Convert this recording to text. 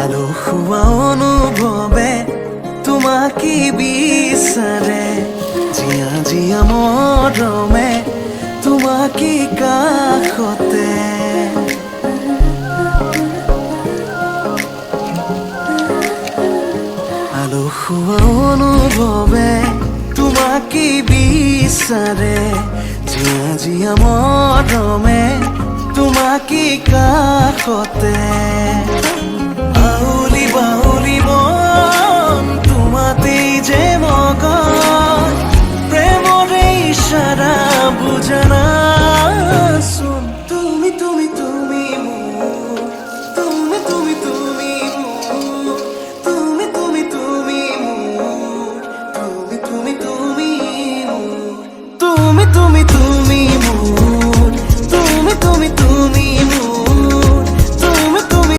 আলসুৱা অনুভৱে তোমাকে বিচাৰে, জীয়া জীয়া মৰমে তোমাকে কাষতে। আলসুৱা অনুভৱে তোমাকে বিচাৰে, জীয়া জীয়া মৰমে তোমাকে কাষতে। আউলি বাউলি মন তোমাতেই যে মগন, প্রেমৰে ইশাৰা বুজা না